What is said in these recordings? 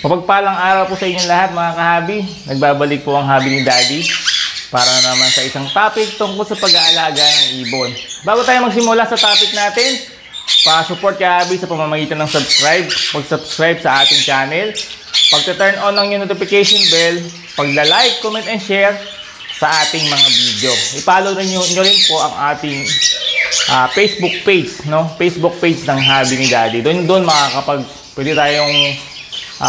Mapagpalang araw po sa inyong lahat mga kahabi. Nagbabalik po ang hobby ni Daddy para naman sa isang topic tungkol sa pag-aalaga ng ibon. Bago tayo magsimula sa topic natin, pa-support kahabi sa pamamagitan ng pag-subscribe sa ating channel, pag-turn on ng yung notification bell, pagla-like, comment, and share sa ating mga video. I-follow nyo rin po ang ating Facebook page, no? Facebook page ng hobby ni Daddy. Doon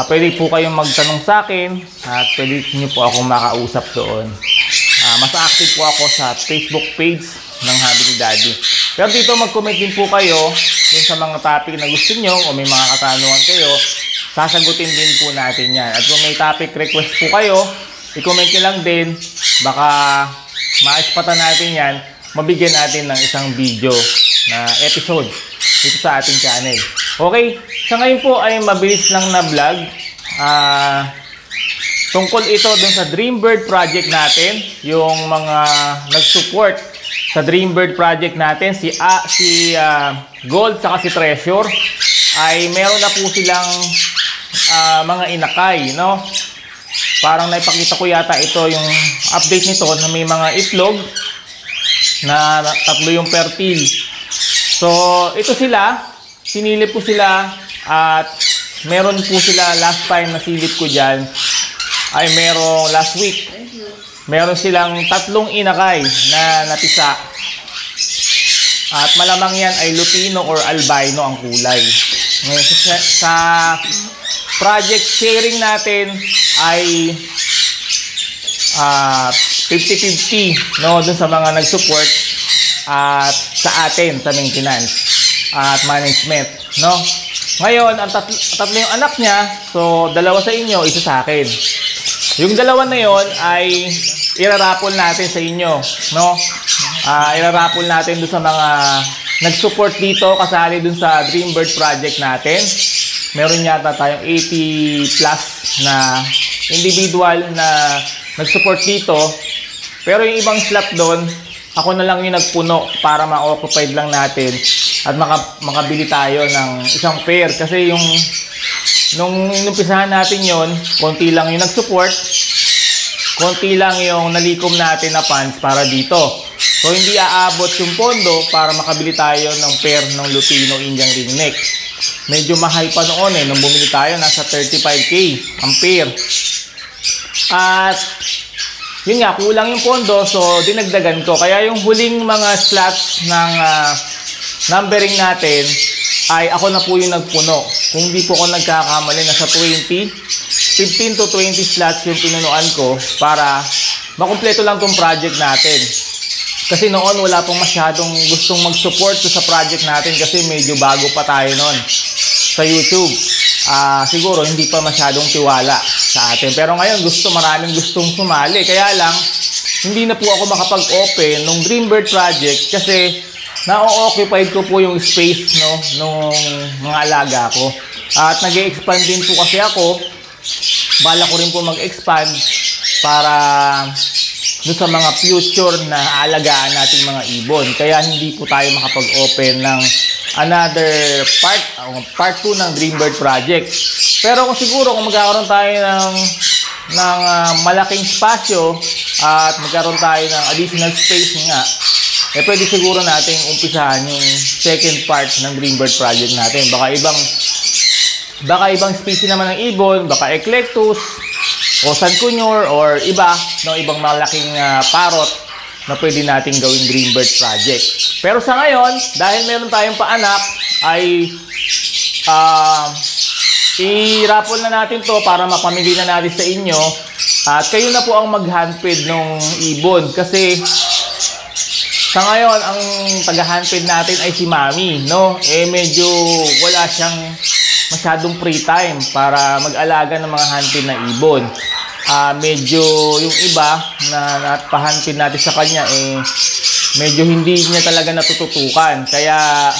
pwede po kayong magtanong sa akin at pwede nyo po akong makausap doon. Mas active po ako sa Facebook page ng hobby ni Daddy. Pero dito mag-comment din po kayo dun sa mga topic na gusto nyo o may mga katanungan kayo, sasagutin din po natin yan. At kung may topic request po kayo, i-comment nyo lang din, baka maispatan natin yan, mabigyan natin ng isang video na episode dito sa ating channel. Okay, sa ngayon po ay mabilis lang na vlog. Tungkol ito dun sa Dreambird project natin. Yung mga nag-support sa Dreambird project natin, si Gold saka si Treasure, ay meron na po silang mga inakay, no? Parang naipakita ko yata ito yung update nito na may mga itlog na 3 yung fertile. So, ito sila. Sinilip ko sila at meron po sila last time na silip ko dyan ay merong last week. Meron silang 3 inakay na napisa. At malamang yan ay Lutino or Albino ang kulay. Ngayon, sa project sharing natin ay 50-50, no, dun sa mga nag-support at sa atin sa maintenance at management, no. Ngayon, ang tatlo yung anak niya, so 2 sa inyo, 1 sa akin. Yung 2 na yon ay irarapol natin sa inyo, no. Irarapol natin doon sa mga nag-support dito, kasali doon sa Dreambird project natin. Meron yata tayong 80 plus na individual na nag-support dito. Pero yung ibang slot doon, ako na lang yung nagpuno para ma-occupied lang natin at makabili tayo ng isang pair. Kasi yung nung inumpisahan natin yon, konti lang yung nag-support, konti lang yung nalikom natin na funds para dito. So hindi aabot yung pondo para makabili tayo ng pair ng Lutino Indian Ringneck. Medyo mahal pa noon nung bumili tayo, nasa 35k ang pair. At yun nga, kulang yung pondo, so dinagdagan ko. Kaya yung huling mga slots ng numbering natin ay ako na po yung nagpuno. Kung di po ako nagkakamali, nasa 15 to 20 slots yung pinunuan ko para makumpleto lang tong project natin. Kasi noon wala pong masyadong gustong mag-support sa project natin kasi medyo bago pa tayo noon sa YouTube. Siguro hindi pa masyadong tiwala sa atin. Pero ngayon maraming gustong sumali. Kaya lang, hindi na po ako makapag-open ng Dreambird project kasi na-occupied ko po yung space, no, nung mga alaga ko. At nag-e-expand din po kasi ako. Bala ko rin po mag-expand para doon sa mga future na alagaan nating mga ibon. Kaya hindi po tayo makapag-open ng another part 2 ng Dreambird project. Pero kung siguro kung magkakaroon tayo ng malaking spasyo at magkaroon tayo ng additional space nga, pwede siguro nating umpisahan yung second part ng Dreambird project natin. Baka ibang species naman ng ibon, baka Eclectus o Sanconure or ibang malaking parrot na pwede nating gawing Dreambird project. Pero sa ngayon, dahil meron tayong paanak, ay i-raffle na natin to para mapamigay na natin sa inyo. At kayo na po ang mag-handfeed ng ibon. Kasi sa ngayon, ang taga-handfeed natin ay si Mami, no? Medyo wala siyang masyadong free time para mag-alaga ng mga handfeed na ibon. Medyo yung iba na napahandpid natin sa kanya medyo hindi niya talaga natututukan. Kaya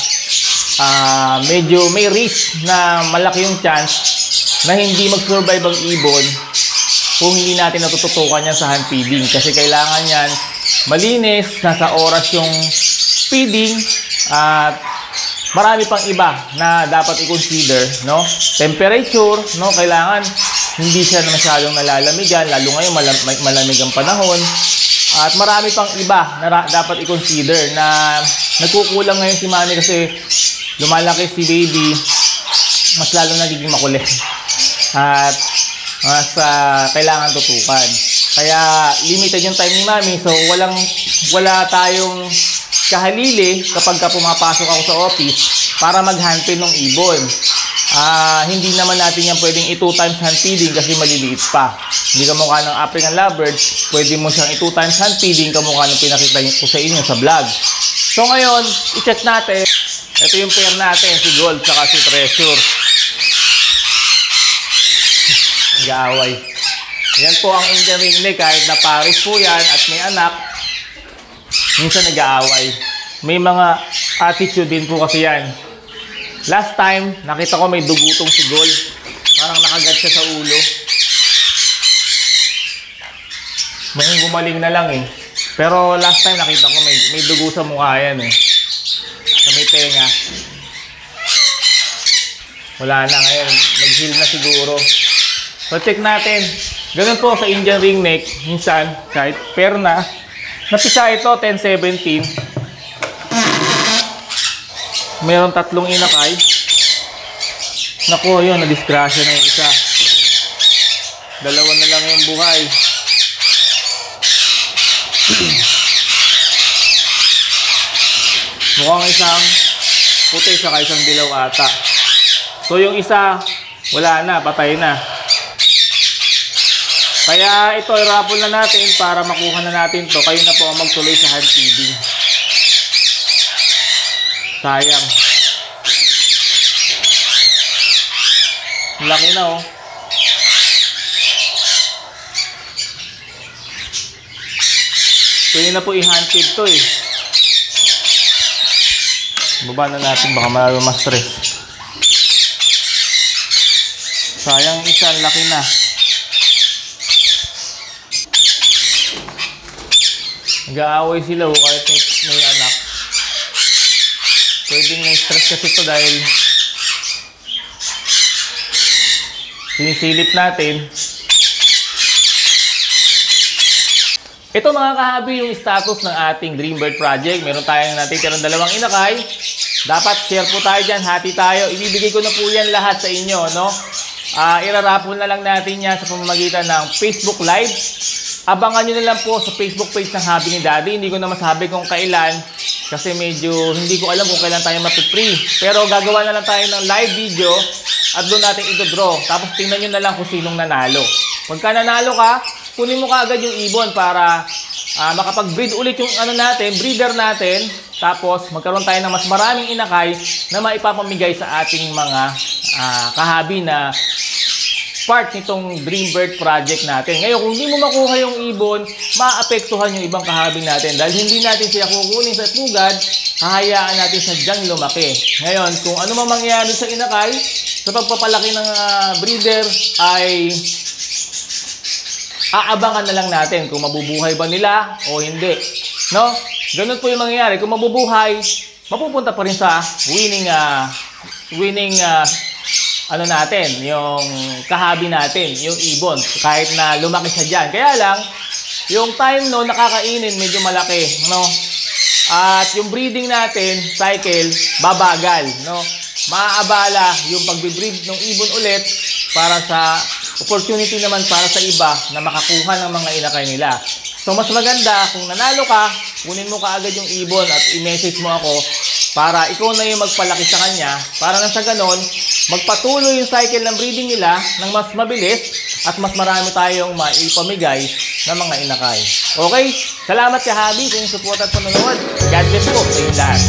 medyo may risk na malaki yung chance na hindi mag-survive ang ibon kung hindi natin natututukan yan sa hand feeding. Kasi kailangan yan malinis, nasa oras yung feeding at marami pang iba na dapat i-consider, no? Temperature, no? Kailangan hindi siya masyadong nalalamigan, lalo ngayon malamig ang panahon. At marami pang iba na dapat i-consider na nagkukulang ngayon si mami kasi lumalaki si baby, mas lalo nagiging makulit. At mas kailangan tutukan. Kaya limited yung time ni mami, so wala tayong kahalili kapag pumapasok ako sa office para mag-handpin ng ibon. Hindi naman natin yan pwedeng 2 times hand feeding kasi maliliit pa. Hindi kamukha ng African lovebirds, pwede mo siyang 2 times hand feeding kamukha ng pinakita ko sa inyo sa vlog. So ngayon, i-check natin. Ito yung pair natin, si Gold saka si Treasure. Nag-aaway. Yan po ang Indian ringneck, kahit na pares po yan at may anak, minsan nag-aaway. May mga attitude din po kasi yan. Last time, nakita ko may dugutong si Gold. Parang nakagat siya sa ulo. Gumaling na lang eh. Pero last time nakita ko may dugo sa mukha yan eh. Sa may tenga. Wala na ngayon. Nag-heal na siguro. So check natin. Ganun po sa Indian ringneck. Minsan, kahit pair na. Napisa ito, 10-17. Meron 3 inakay. Naku, yun, nadisgrasya na yung isa. 2 na lang yung buhay. Mukhang isang puti saka isang dilaw ata. So yung isa, wala na, patay na. Kaya ito, i-raffle na natin para makuha na natin to. Kayo na po ang magtuloy sa hand feeding. Sayang. Laki na oh. Pwede na po i-hand feed to eh. Baba na natin, baka marami mas stress. Sayang isa, laki na. Nag-aaway sila oh, kahit may anak. Pwedeng na-stress kasi ito dahil sinisilip natin. Ito mga kahabi yung status ng ating Dreambird project. Meron tayong natitirang 2 inakay. Dapat share po tayo dyan, hati tayo. Ibibigay ko na po yan lahat sa inyo, no? Irarapol na lang natin yan sa pamamagitan ng Facebook Live. Abangan nyo na lang po sa Facebook page ng Hobby ni Daddy. Hindi ko na masabi kung kailan kasi medyo hindi ko alam kung kailan tayo mapipre. Pero gagawa na lang tayo ng live video at doon natin ito-draw. Tapos tingnan nyo na lang kung sinong nanalo. Pagka nanalo ka, kunin mo kaagad yung ibon para makapag-breed ulit yung breeder natin. Tapos magkaroon tayo ng mas maraming inakay na maipapamigay sa ating mga kahabi na part nitong Dreambird project natin. Ngayon, kung hindi mo makuha yung ibon, maapektuhan yung ibang kahabi natin. Dahil hindi natin siya kukunin sa pugad, hahayaan natin sa dyan lumaki. Ngayon, kung ano mang mangyari sa inakay, sa pagpapalaki ng breeder, ay aabangan na lang natin kung mabubuhay ba nila o hindi. No? Ganun po yung mangyayari. Kung mabubuhay, mapupunta pa rin sa winning natin, yung kahabi natin, yung ibon, kahit na lumaki siya dyan. Kaya lang, yung time no, nakakainin, medyo malaki, no? At yung breeding natin, cycle, babagal, no? Maaabala yung pagbe-breed ng ibon ulit para sa opportunity naman para sa iba na makakuha ng mga inakay nila. So, mas maganda kung nanalo ka, kunin mo kaagad yung ibon at i-message mo ako para ikaw na yung magpalaki sa kanya para nang sa ganon, magpatuloy yung cycle ng breeding nila ng mas mabilis at mas marami tayong maipamigay ng mga inakay. Okay? Salamat kahabi sa inyong support at panonood. God bless po sa inyong lahat.